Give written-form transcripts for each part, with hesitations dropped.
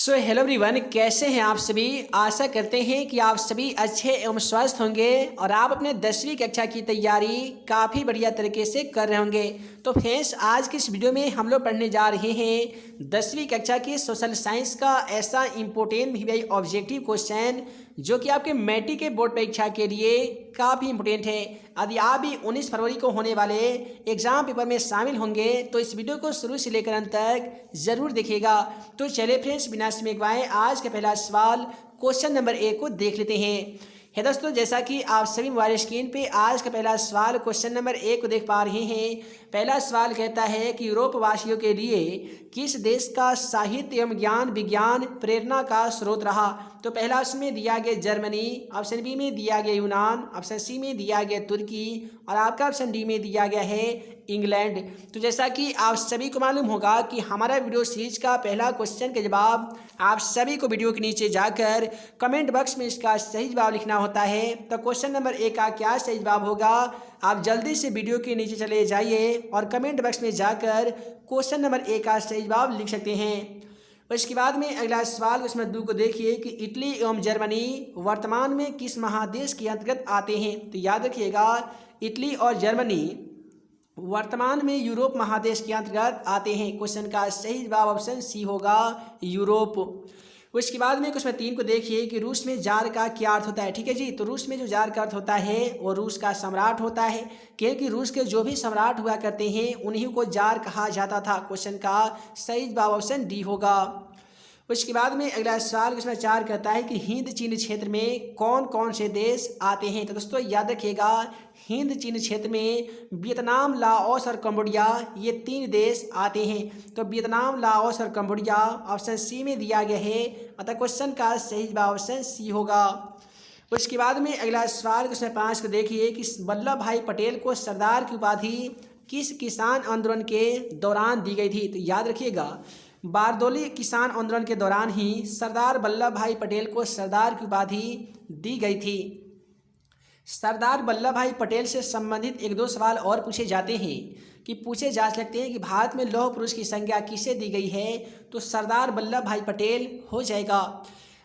Hello everyone, कैसे हैं आप सभी। आशा करते हैं कि आप सभी अच्छे एवं स्वस्थ होंगे और आप अपने 10वीं कक्षा की तैयारी काफ़ी बढ़िया तरीके से कर रहे होंगे। तो फ्रेंड्स, आज की इस वीडियो में हम लोग पढ़ने जा रहे हैं 10वीं कक्षा की सोशल साइंस का ऐसा इम्पोर्टेंट भी ऑब्जेक्टिव क्वेश्चन जो कि आपके मैट्रिक के बोर्ड परीक्षा के लिए काफ़ी इम्पोर्टेंट है। यदि आप भी 19 फरवरी को होने वाले एग्जाम पेपर में शामिल होंगे तो इस वीडियो को शुरू से लेकर अंत तक ज़रूर देखिएगा। तो चलिए फ्रेंड्स, बिना समय गवाए आज का पहला सवाल क्वेश्चन नंबर 1 को देख लेते हैं। है दोस्तों, जैसा कि आप सभी मोबाइल स्क्रीन पे आज का पहला सवाल क्वेश्चन नंबर 1 को देख पा रहे हैं। पहला सवाल कहता है कि यूरोप वासियों के लिए किस देश का साहित्य एवं ज्ञान विज्ञान प्रेरणा का स्रोत रहा। तो पहला ऑप्शन में दिया गया जर्मनी, ऑप्शन बी में दिया गया यूनान, ऑप्शन सी में दिया गया तुर्की और आपका ऑप्शन डी में दिया गया है इंग्लैंड। तो जैसा कि आप सभी को मालूम होगा कि हमारा वीडियो सीरीज का पहला क्वेश्चन का जवाब आप सभी को वीडियो के नीचे जाकर कमेंट बॉक्स में इसका सही जवाब लिखना होता है। तो क्वेश्चन नंबर 1 का क्या सही जवाब होगा, आप जल्दी से वीडियो के नीचे चले जाइए और कमेंट बॉक्स में जाकर क्वेश्चन नंबर 1 का सही जवाब लिख सकते हैं। उसके बाद में अगला सवाल उसमें 2 को देखिए कि इटली एवं जर्मनी वर्तमान में किस महादेश के अंतर्गत आते हैं। तो याद रखिएगा, इटली और जर्मनी वर्तमान में यूरोप महादेश के अंतर्गत आते हैं। क्वेश्चन का सही जवाब ऑप्शन सी होगा, यूरोप। उसके बाद में क्वेश्चन 3 को देखिए कि रूस में जार का क्या अर्थ होता है। ठीक है जी, तो रूस में जो जार का अर्थ होता है वो रूस का सम्राट होता है, क्योंकि रूस के जो भी सम्राट हुआ करते हैं उन्हीं को जार कहा जाता था। क्वेश्चन का सही जवाब ऑप्शन डी होगा। उसके बाद में अगला सवाल इसमें 4 कहता है कि हिंद चीन क्षेत्र में कौन कौन से देश आते हैं। तो दोस्तों याद रखिएगा, हिंद चीन क्षेत्र में वियतनाम, लाओस और कंबोडिया ये 3 देश आते हैं। तो वियतनाम, लाओस और कंबोडिया ऑप्शन सी में दिया गया है, अतः क्वेश्चन का सही जवाब ऑप्शन सी होगा। उसके बाद में अगला सवाल क्वेश्चन 5 को देखिए कि वल्लभ भाई पटेल को सरदार की उपाधि किस किसान आंदोलन के दौरान दी गई थी। तो याद रखिएगा, बारदोली किसान आंदोलन के दौरान ही सरदार वल्लभ भाई पटेल को सरदार की उपाधि दी गई थी। सरदार वल्लभ भाई पटेल से संबंधित 1-2 सवाल और पूछे जाते हैं कि पूछे जा सकते हैं कि भारत में लौह पुरुष की संज्ञा किसे दी गई है। तो सरदार वल्लभ भाई पटेल हो जाएगा।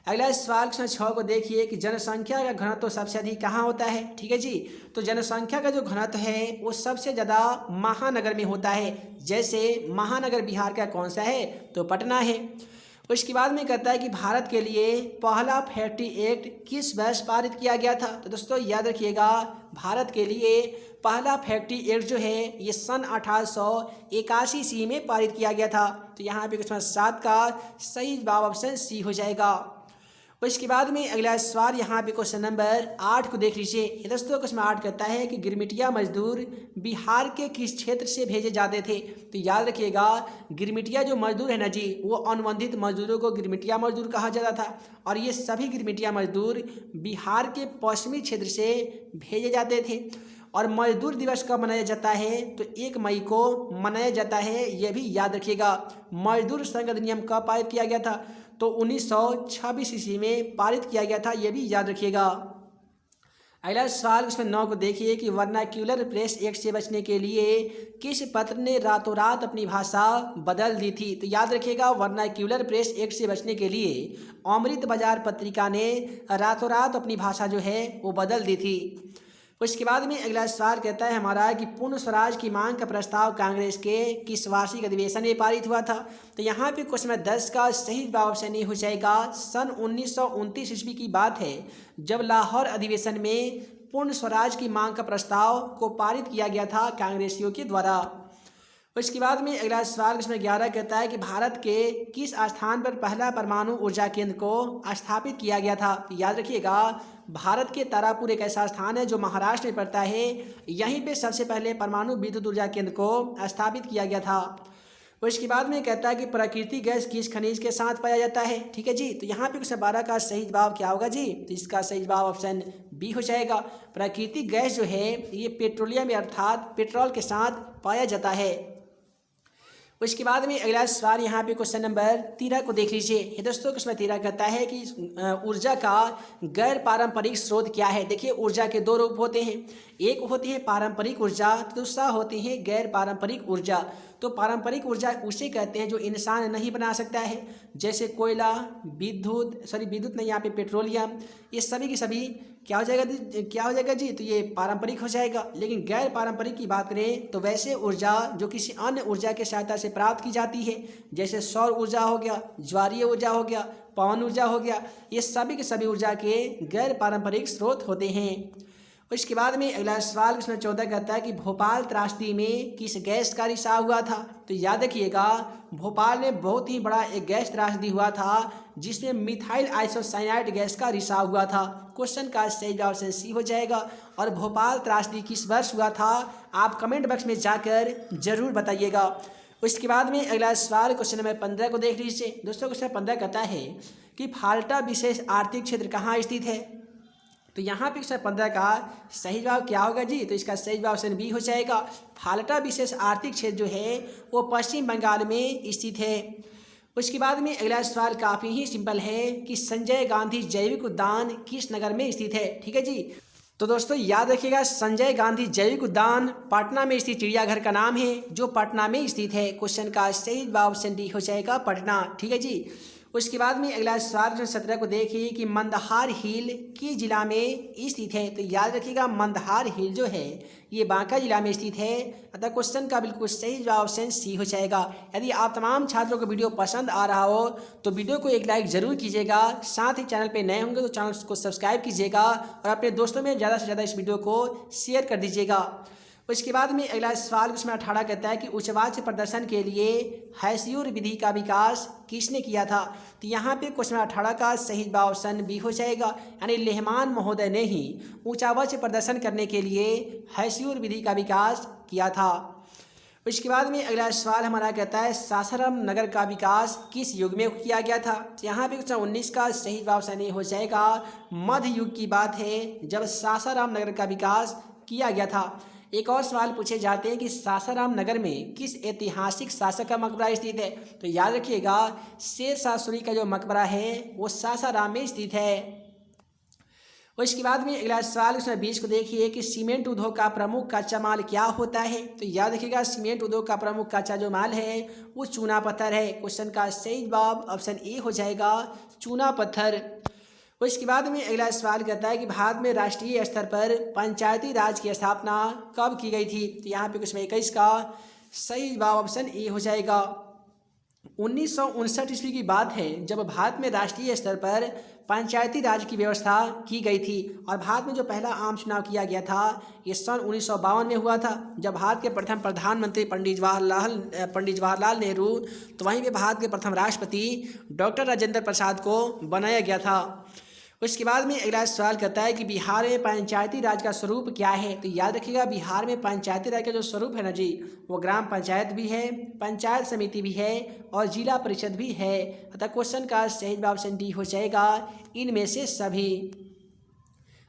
अगला सवाल 6 को देखिए कि जनसंख्या का घनत्व सबसे अधिक कहाँ होता है। ठीक है जी, तो जनसंख्या का जो घनत्व है वो सबसे ज़्यादा महानगर में होता है। जैसे महानगर बिहार का कौन सा है, तो पटना है। उसके बाद में कहता है कि भारत के लिए पहला फैक्ट्री एक्ट किस वर्ष पारित किया गया था। तो दोस्तों याद रखिएगा, भारत के लिए पहला फैक्ट्री एक्ट जो है ये सन 1881 ईस्वी में पारित किया गया था। तो यहाँ पे क्वेश्चन 7 का सही जवाब ऑप्शन सी हो जाएगा। उसके बाद में अगला सवाल यहाँ पे क्वेश्चन नंबर 8 को देख लीजिए। दोस्तों क्वेश्चन 8 कहता है कि गिरमिटिया मजदूर बिहार के किस क्षेत्र से भेजे जाते थे। तो याद रखिएगा, गिरमिटिया जो मजदूर है ना जी, वो अनुबंधित मजदूरों को गिरमिटिया मजदूर कहा जाता था और ये सभी गिरमिटिया मजदूर बिहार के पश्चिमी क्षेत्र से भेजे जाते थे। और मजदूर दिवस कब मनाया जाता है, तो 1 मई को मनाया जाता है। यह भी याद रखिएगा। मजदूर संघ अधिनियम कब पारित किया गया था, तो 1926 ईस्वी में पारित किया गया था। यह भी याद रखिएगा। अगला सवाल उसमें 9 को देखिए कि वर्नाक्यूलर प्रेस एक्ट से बचने के लिए किस पत्र ने रातों रात अपनी भाषा बदल दी थी। तो याद रखिएगा, वर्नाक्यूलर प्रेस एक्ट से बचने के लिए अमृत बाजार पत्रिका ने रातों रात अपनी भाषा जो है वो बदल दी थी। उसके बाद में अगला सवाल कहता है हमारा कि पूर्ण स्वराज की मांग का प्रस्ताव कांग्रेस के किस वार्षिक अधिवेशन में पारित हुआ था। तो यहाँ पे क्वेश्चन 10 का सही जवाब ऑप्शन ए हो जाएगा। सन 1929 ईस्वी की बात है जब लाहौर अधिवेशन में पूर्ण स्वराज की मांग का प्रस्ताव को पारित किया गया था कांग्रेसियों के द्वारा। उसके बाद में अगला सवाल इसमें 11 कहता है कि भारत के किस स्थान पर पहला परमाणु ऊर्जा केंद्र को स्थापित किया गया था। याद रखिएगा, भारत के तारापुर एक ऐसा स्थान है जो महाराष्ट्र में पड़ता है। यहीं पे सबसे पहले परमाणु विद्युत ऊर्जा केंद्र को स्थापित किया गया था। उसके बाद में कहता है कि प्राकृतिक गैस किस खनिज के साथ पाया जाता है। ठीक है जी, तो यहाँ पे क्वेश्चन 12 का सही जवाब क्या होगा जी, तो इसका सही जवाब ऑप्शन बी हो जाएगा। प्राकृतिक गैस जो है ये पेट्रोलियम अर्थात पेट्रोल के साथ पाया जाता है। उसके बाद में अगला सवाल यहाँ पे क्वेश्चन नंबर 13 को देख लीजिए। ये दोस्तों क्वेश्चन 13 कहता है कि ऊर्जा का गैर पारंपरिक स्रोत क्या है। देखिए ऊर्जा के दो रूप होते हैं, एक होती है पारंपरिक ऊर्जा, दूसरा होती है गैर पारंपरिक ऊर्जा। तो पारंपरिक ऊर्जा उसे कहते हैं जो इंसान नहीं बना सकता है, जैसे कोयला, विद्युत नहीं, यहाँ पे पेट्रोलियम, ये सभी की सभी क्या हो जाएगा जी, तो ये पारंपरिक हो जाएगा। लेकिन गैर पारंपरिक की बात करें तो वैसे ऊर्जा जो किसी अन्य ऊर्जा के सहायता से प्राप्त की जाती है, जैसे सौर ऊर्जा हो गया, ज्वारीय ऊर्जा हो गया, पवन ऊर्जा हो गया, ये सभी के सभी ऊर्जा के गैर पारंपरिक स्रोत होते हैं। उसके बाद में अगला सवाल इसमें 14 कहता है कि भोपाल त्रासदी में किस गैस का रिसाव हुआ था। तो याद रखिएगा भोपाल में बहुत ही बड़ा एक गैस त्रासदी हुआ था जिसमें मिथाइल आइसोसाइनाइड गैस का रिसाव हुआ था। क्वेश्चन का सही जवाब ऑप्शन सी हो जाएगा। और भोपाल त्रासदी किस वर्ष हुआ था आप कमेंट बॉक्स में जाकर जरूर बताइएगा। उसके बाद में अगला सवाल क्वेश्चन नंबर 15 को देख लीजिए। दोस्तों क्वेश्चन 15 कहता है कि फाल्टा विशेष आर्थिक क्षेत्र कहाँ स्थित है। तो यहाँ पे क्वेश्चन 15 का सही जवाब क्या होगा जी, तो इसका सही जवाब ऑप्शन बी हो जाएगा। फाल्टा विशेष आर्थिक क्षेत्र जो है वो पश्चिम बंगाल में स्थित है। उसके बाद में अगला सवाल काफ़ी ही सिंपल है कि संजय गांधी जैविक उद्यान किस नगर में स्थित है। ठीक है जी, तो दोस्तों याद रखिएगा संजय गांधी जैविक उद्यान पटना में स्थित चिड़ियाघर का नाम है जो पटना में स्थित है। क्वेश्चन का सही जवाब ऑप्शन डी हो जाएगा पटना। ठीक है जी। उसके बाद में अगला सवाल 17 को देखिए कि मंदहार हिल किस जिला में स्थित है। तो याद रखिएगा मंदहार हिल जो है ये बांका जिला में स्थित है। अतः क्वेश्चन का बिल्कुल सही जवाब ऑप्शन सी हो जाएगा। यदि आप तमाम छात्रों को वीडियो पसंद आ रहा हो तो वीडियो को एक लाइक जरूर कीजिएगा। साथ ही चैनल पे नए होंगे तो चैनल को सब्सक्राइब कीजिएगा और अपने दोस्तों में ज़्यादा से ज़्यादा इस वीडियो को शेयर कर दीजिएगा। उसके बाद में अगला सवाल उसमें 18 कहता है कि उच्चवाच्य प्रदर्शन के लिए हैस्यूर विधि का विकास किसने किया था। तो यहाँ पे क्वेश्चन 18 का सही जवाब ऑप्शन बी हो जाएगा, यानी लेहमान महोदय ने ही उच्चवाच्य प्रदर्शन करने के लिए हैस्यूर विधि का विकास किया था। उसके बाद में अगला सवाल हमारा कहता है सासाराम नगर का विकास किस युग में किया गया था। तो यहाँ पे क्वेश्चन 19 का सही जवाब ऑप्शन ए हो जाएगा। मध्य युग की बात है जब सासाराम नगर का विकास किया गया था। एक और सवाल पूछे जाते हैं कि सासाराम नगर में किस ऐतिहासिक शासक का मकबरा स्थित है। तो याद रखिएगा शेर शाह सूरी का जो मकबरा है वो सासाराम में स्थित है। उसके बाद में अगला सवाल उसमें 20 को देखिए कि सीमेंट उद्योग का प्रमुख कच्चा माल क्या होता है। तो याद रखिएगा सीमेंट उद्योग का प्रमुख कच्चा जो माल है वो चूना पत्थर है। क्वेश्चन का सही जवाब ऑप्शन ए हो जाएगा चूना पत्थर। उसके बाद में अगला सवाल कहता है कि भारत में राष्ट्रीय स्तर पर पंचायती राज की स्थापना कब की गई थी। तो यहाँ पे क्वेश्चन 21 का सही जवाब ऑप्शन ए हो जाएगा। 1959 ईस्वी की बात है जब भारत में राष्ट्रीय स्तर पर पंचायती राज की व्यवस्था की गई थी। और भारत में जो पहला आम चुनाव किया गया था ये सन 1952 में हुआ था जब भारत के प्रथम प्रधानमंत्री पंडित जवाहरलाल नेहरू, तो वहीं पे भारत के प्रथम राष्ट्रपति डॉक्टर राजेंद्र प्रसाद को बनाया गया था। उसके बाद में अगला सवाल कहता है कि बिहार में पंचायती राज का स्वरूप क्या है। तो याद रखिएगा बिहार में पंचायती राज का जो स्वरूप है ना जी वो ग्राम पंचायत भी है, पंचायत समिति भी है और जिला परिषद भी है। अतः क्वेश्चन का सही जवाब ऑप्शन डी हो जाएगा इनमें से सभी।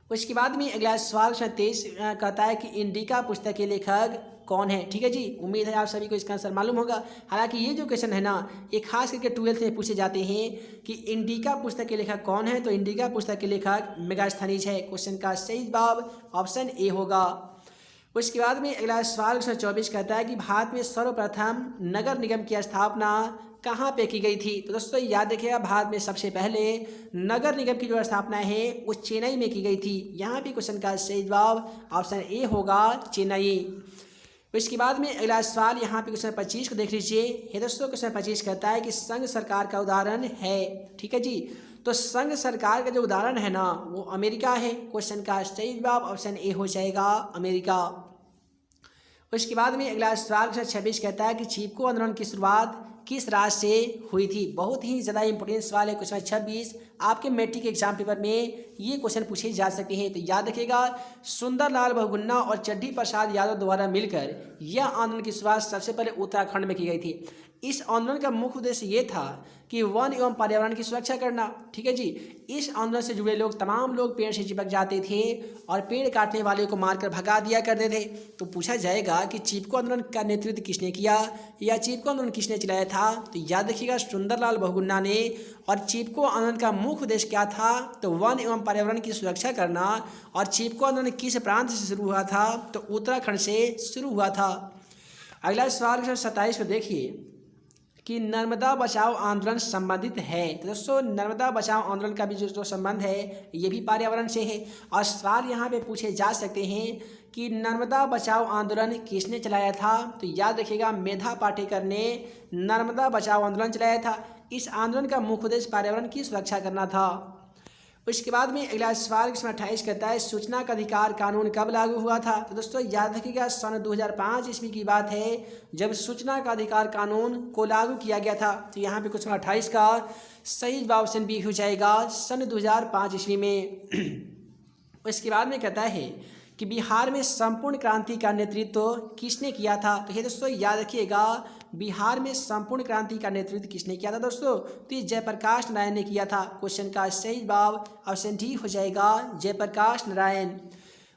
उसके बाद में अगला सवाल 23 कहता है कि इंडिका पुस्तक के लेखक कौन है। ठीक है जी, उम्मीद है आप सभी को इसका आंसर मालूम होगा। हालांकि ये जो क्वेश्चन है ना ये खास करके 12th में पूछे जाते हैं कि इंडिका पुस्तक के लेखक कौन है। तो इंडिका पुस्तक के लेखक मेगास्थनीज है। क्वेश्चन का सही जवाब ऑप्शन ए होगा। उसके बाद में अगला सवाल 24 कहता है कि भारत में सर्वप्रथम नगर निगम की स्थापना कहाँ पे की गई थी। तो दोस्तों याद रखिएगा भारत में सबसे पहले नगर निगम की जो स्थापना है वो चेन्नई में की गई थी। यहाँ पे क्वेश्चन का सही जवाब ऑप्शन ए होगा चेन्नई। इसके बाद में अगला सवाल यहाँ पे क्वेश्चन 25 को देख लीजिए। ये दोस्तों क्वेश्चन 25 कहता है कि संघ सरकार का उदाहरण है। ठीक है जी, तो संघ सरकार का जो उदाहरण है ना वो अमेरिका है। क्वेश्चन का सही जवाब ऑप्शन ए हो जाएगा अमेरिका। उसके बाद में अगला सवाल क्वेश्चन 26 कहता है कि चिपको आंदोलन की शुरुआत किस राज्य से हुई थी। बहुत ही ज़्यादा इंपॉर्टेंट सवाल है क्वेश्चन 26। आपके मैट्रिक एग्जाम पेपर में ये क्वेश्चन पूछे जा सकते हैं। तो याद रखिएगा सुंदरलाल बहुगुणा और चड्ढी प्रसाद यादव द्वारा मिलकर यह आंदोलन की शुरुआत सबसे पहले उत्तराखंड में की गई थी। इस आंदोलन का मुख्य उद्देश्य ये था कि वन एवं पर्यावरण की सुरक्षा करना। ठीक है जी। इस आंदोलन से जुड़े लोग तमाम लोग पेड़ से चिपक जाते थे और पेड़ काटने वाले को मारकर भगा दिया करते थे। तो पूछा जाएगा कि चिपको आंदोलन का नेतृत्व किसने किया या चिपको आंदोलन किसने चलाया था, तो याद रखिएगा सुंदरलाल बहुगुणा ने। और चिपको आंदोलन का मुख्य उद्देश्य क्या था, तो वन एवं पर्यावरण की सुरक्षा करना। और चिपको आंदोलन किस प्रांत से शुरू हुआ था, तो उत्तराखंड से शुरू हुआ था। अगला सवाल 27 को देखिए कि नर्मदा बचाओ आंदोलन संबंधित है। तो दोस्तों नर्मदा बचाओ आंदोलन का भी जो संबंध है ये भी पर्यावरण से है। और सवाल यहाँ पे पूछे जा सकते हैं कि नर्मदा बचाओ आंदोलन किसने चलाया था, तो याद रखिएगा मेधा पाटेकर ने नर्मदा बचाओ आंदोलन चलाया था। इस आंदोलन का मुख्य उद्देश्य पर्यावरण की सुरक्षा करना था। उसके बाद में अगला सवाल 28 कहता है सूचना का अधिकार कानून कब लागू हुआ था। तो दोस्तों याद रखिएगा सन 2005 ईस्वी की बात है जब सूचना का अधिकार कानून को लागू किया गया था। तो यहाँ पे क्वेश्चन 28 का सही जवाब ऑप्शन बी हो जाएगा, सन 2005 ईस्वी में। उसके बाद में कहता है कि बिहार में संपूर्ण क्रांति का नेतृत्व किसने किया था। तो ये दोस्तों याद रखिएगा बिहार में संपूर्ण क्रांति का नेतृत्व किसने किया था दोस्तों, तो ये जयप्रकाश नारायण ने किया था। क्वेश्चन का सही जवाब ऑप्शन डी हो जाएगा, जयप्रकाश नारायण।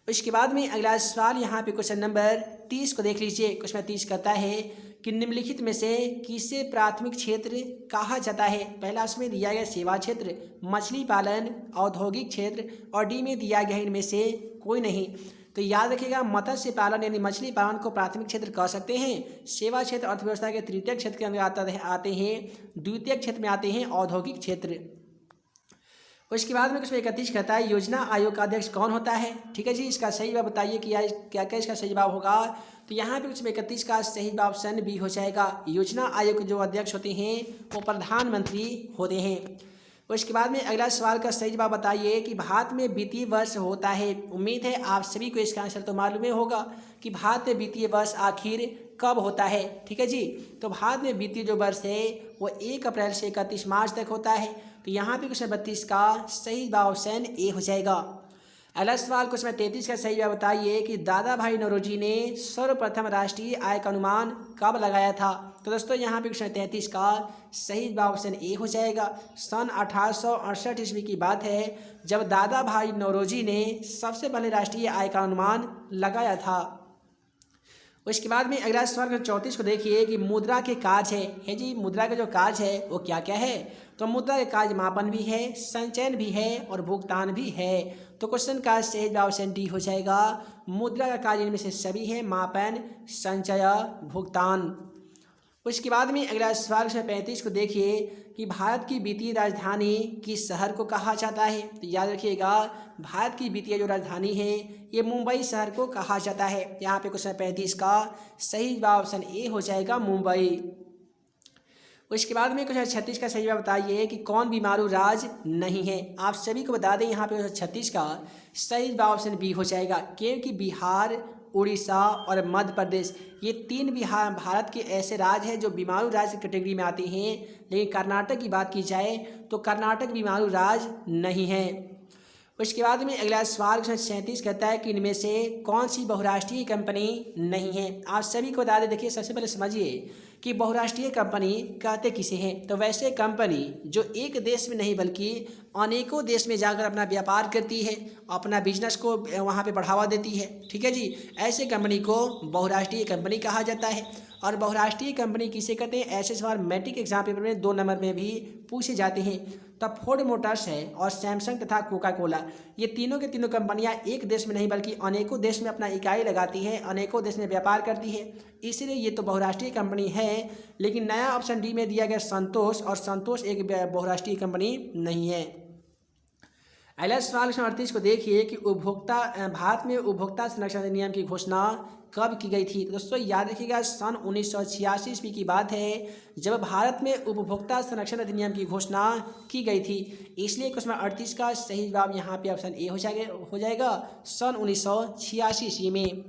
उसके बाद में अगला सवाल यहाँ पे क्वेश्चन नंबर 30 को देख लीजिए। क्वेश्चन 30 कहता है कि निम्नलिखित में से किसे प्राथमिक क्षेत्र कहा जाता है। पहला उसमें दिया गया सेवा क्षेत्र, मछली पालन, औद्योगिक क्षेत्र, और डी में दिया गया इनमें से कोई नहीं। तो याद रखिएगा मत्स्य पालन यानी मछली पालन को प्राथमिक क्षेत्र कह सकते हैं। सेवा क्षेत्र अर्थव्यवस्था के तृतीय क्षेत्र के अंदर आते हैं। द्वितीय क्षेत्र में आते हैं औद्योगिक क्षेत्र। उसके बाद में क्वेश्चन 31 कहता है योजना आयोग का अध्यक्ष कौन होता है। ठीक है जी, इसका सही जवाब बताइए कि क्या क्या इसका सही जवाब होगा। तो यहाँ पे क्वेश्चन 31 का सही जवाब ऑप्शन बी हो जाएगा। योजना आयोग के जो अध्यक्ष होते हैं वो प्रधानमंत्री होते हैं। उसके बाद में अगला सवाल का सही जवाब बताइए कि भारत में वित्तीय वर्ष होता है। उम्मीद है आप सभी को इसका आंसर तो मालूम होगा कि भारत में वित्तीय वर्ष आखिर कब होता है। ठीक है जी, तो भारत में वित्तीय जो वर्ष है वो 1 अप्रैल से 31 मार्च तक होता है। तो यहाँ पे क्वेश्चन 32 का सही जवाब ऑप्शन ए हो जाएगा। अगला सवाल क्वेश्चन 33 का सही जवाब बताइए कि दादा भाई नौरोजी ने सर्वप्रथम राष्ट्रीय आय का अनुमान कब लगाया था। तो दोस्तों यहाँ पे क्वेश्चन 33 का सही जवाब ऑप्शन ए हो जाएगा। सन 1868 ईस्वी की बात है जब दादा भाई नौरोजी ने सबसे पहले राष्ट्रीय आय का अनुमान लगाया था। उसके बाद में अगला सवाल 34 को देखिए कि मुद्रा के कार्य है जी, मुद्रा का जो कार्य है वो क्या क्या है। तो मुद्रा के कार्य मापन भी है, संचयन भी है और भुगतान भी है। तो क्वेश्चन का सही जवाब ऑप्शन डी हो जाएगा। मुद्रा का कार्य इनमें से सभी है, मापन, संचय, भुगतान। उसके बाद में अगला सवाल 35 को देखिए कि भारत की वित्तीय राजधानी किस शहर को कहा जाता है। तो याद रखिएगा भारत की वित्तीय जो राजधानी है ये मुंबई शहर को कहा जाता है। यहाँ पे क्वेश्चन 35 का सही जवाब ऑप्शन ए हो जाएगा, मुंबई। उसके बाद में क्वेश्चन 36 का सही जवाब बताइए कि कौन बीमारू राज्य नहीं है। आप सभी को बता दें यहाँ पे 36 का सही जवाब ऑप्शन बी हो जाएगा, क्योंकि बिहार, उड़ीसा और मध्य प्रदेश ये 3 भारत के ऐसे राज्य हैं जो बीमारू राज्य कैटेगरी में आते हैं। लेकिन कर्नाटक की बात की जाए तो कर्नाटक बीमारू राज्य नहीं है। उसके बाद में अगला सवाल 37 कहता है कि इनमें से कौन सी बहुराष्ट्रीय कंपनी नहीं है। आप सभी को बता दें, देखिए सबसे पहले समझिए कि बहुराष्ट्रीय कंपनी कहते किसे हैं। तो वैसे कंपनी जो एक देश में नहीं बल्कि अनेकों देश में जाकर अपना व्यापार करती है, अपना बिजनेस को वहाँ पे बढ़ावा देती है। ठीक है जी, ऐसे कंपनी को बहुराष्ट्रीय कंपनी कहा जाता है। और बहुराष्ट्रीय कंपनी किसे कहते हैं, ऐसे सवाल मैट्रिक एग्जाम पेपर में 2 नंबर में भी पूछे जाते हैं। तब फोर्ड मोटर्स है और सैमसंग तथा कोका कोला ये तीनों के तीनों कंपनियां एक देश में नहीं बल्कि अनेकों देश में अपना इकाई लगाती है, अनेकों देश में व्यापार करती है, इसीलिए ये तो बहुराष्ट्रीय कंपनी है। लेकिन नया ऑप्शन डी में दिया गया संतोष, और संतोष एक बहुराष्ट्रीय कंपनी नहीं है। अगला सवाल 38 को देखिए कि भारत में उपभोक्ता संरक्षण अधिनियम की घोषणा कब की गई थी। तो दोस्तों याद रखिएगा सन 1986 ईस्वी की बात है जब भारत में उपभोक्ता संरक्षण अधिनियम की घोषणा की गई थी। इसलिए क्वेश्चन 38 का सही जवाब यहाँ पे ऑप्शन ए हो जाएगा, सन 1986 ईस्वी में।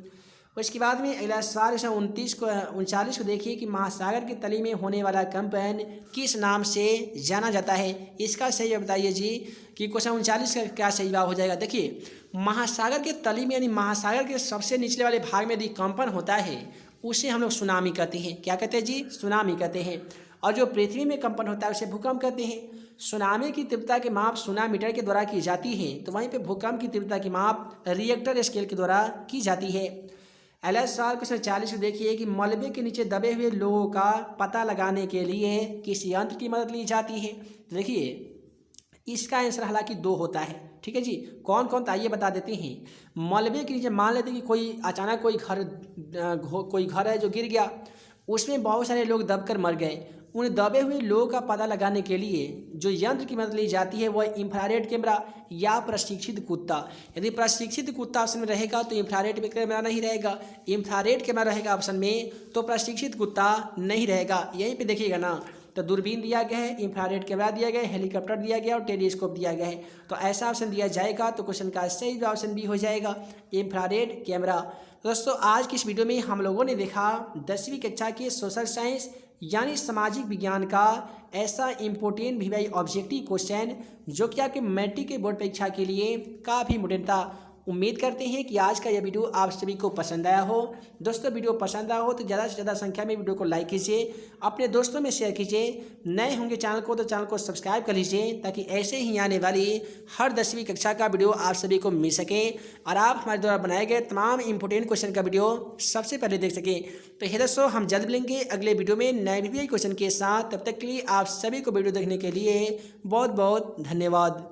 उसके बाद में अगला सवाल 39 को देखिए कि महासागर के तली में होने वाला कंपन किस नाम से जाना जाता है। इसका सही जवाब बताइए जी कि क्वेश्चन 39 का क्या सही जवाब हो जाएगा। देखिए महासागर के तली में यानी महासागर के सबसे निचले वाले भाग में यदि कंपन होता है उसे हम लोग सुनामी कहते हैं। क्या कहते हैं जी? सुनामी कहते हैं। और जो पृथ्वी में कंपन होता है उसे भूकंप कहते हैं। सुनामी की तीव्रता की माप सोनामीटर के द्वारा की जाती है, तो वहीं पे भूकंप की तीव्रता की माप रिएक्टर स्केल के द्वारा की जाती है। LSR क्वेश्चन 40 को देखिए कि मलबे के नीचे दबे हुए लोगों का पता लगाने के लिए किस यंत्र की मदद ली जाती है? तो देखिए इसका आंसर हालांकि 2 होता है। ठीक है जी, कौन कौन? तो आइए बता देते हैं। मलबे के नीचे मान लेते हैं कि कोई अचानक कोई घर है जो गिर गया, उसमें बहुत सारे लोग दबकर मर गए। उन दबे हुए लोगों का पता लगाने के लिए जो यंत्र की मदद ली जाती है वह इंफ्रारेड कैमरा या प्रशिक्षित कुत्ता। यदि प्रशिक्षित कुत्ता ऑप्शन में रहेगा तो इंफ्रारेड कैमरा नहीं रहेगा, इंफ्रारेड कैमरा रहेगा ऑप्शन में तो प्रशिक्षित कुत्ता नहीं रहेगा। यहीं पे देखिएगा ना, तो दूरबीन दिया गया है, इंफ्रारेड कैमरा दिया गया है, हेलीकॉप्टर दिया गया और टेलीस्कोप दिया गया है। तो ऐसा ऑप्शन दिया जाएगा तो क्वेश्चन का सही ऑप्शन भी हो जाएगा इंफ्रारेड कैमरा। दोस्तों आज की इस वीडियो में हम लोगों ने देखा 10वीं कक्षा के सोशल साइंस यानी सामाजिक विज्ञान का ऐसा इम्पोर्टेंट भी ऑब्जेक्टिव क्वेश्चन जो कि आपके मैट्रिक के बोर्ड परीक्षा के लिए काफ़ी इम्पोर्टेंट था। उम्मीद करते हैं कि आज का यह वीडियो आप सभी को पसंद आया हो। दोस्तों वीडियो पसंद आया हो तो ज़्यादा से ज़्यादा संख्या में वीडियो को लाइक कीजिए, अपने दोस्तों में शेयर कीजिए। नए होंगे चैनल को तो चैनल को सब्सक्राइब कर लीजिए ताकि ऐसे ही आने वाली हर 10वीं कक्षा का वीडियो आप सभी को मिल सके और आप हमारे द्वारा बनाए गए तमाम इंपॉर्टेंट क्वेश्चन का वीडियो सबसे पहले देख सकें। तो हे दोस्तों हम जल्द मिलेंगे अगले वीडियो में नए भी क्वेश्चन के साथ। तब तक के लिए आप सभी को वीडियो देखने के लिए बहुत बहुत धन्यवाद।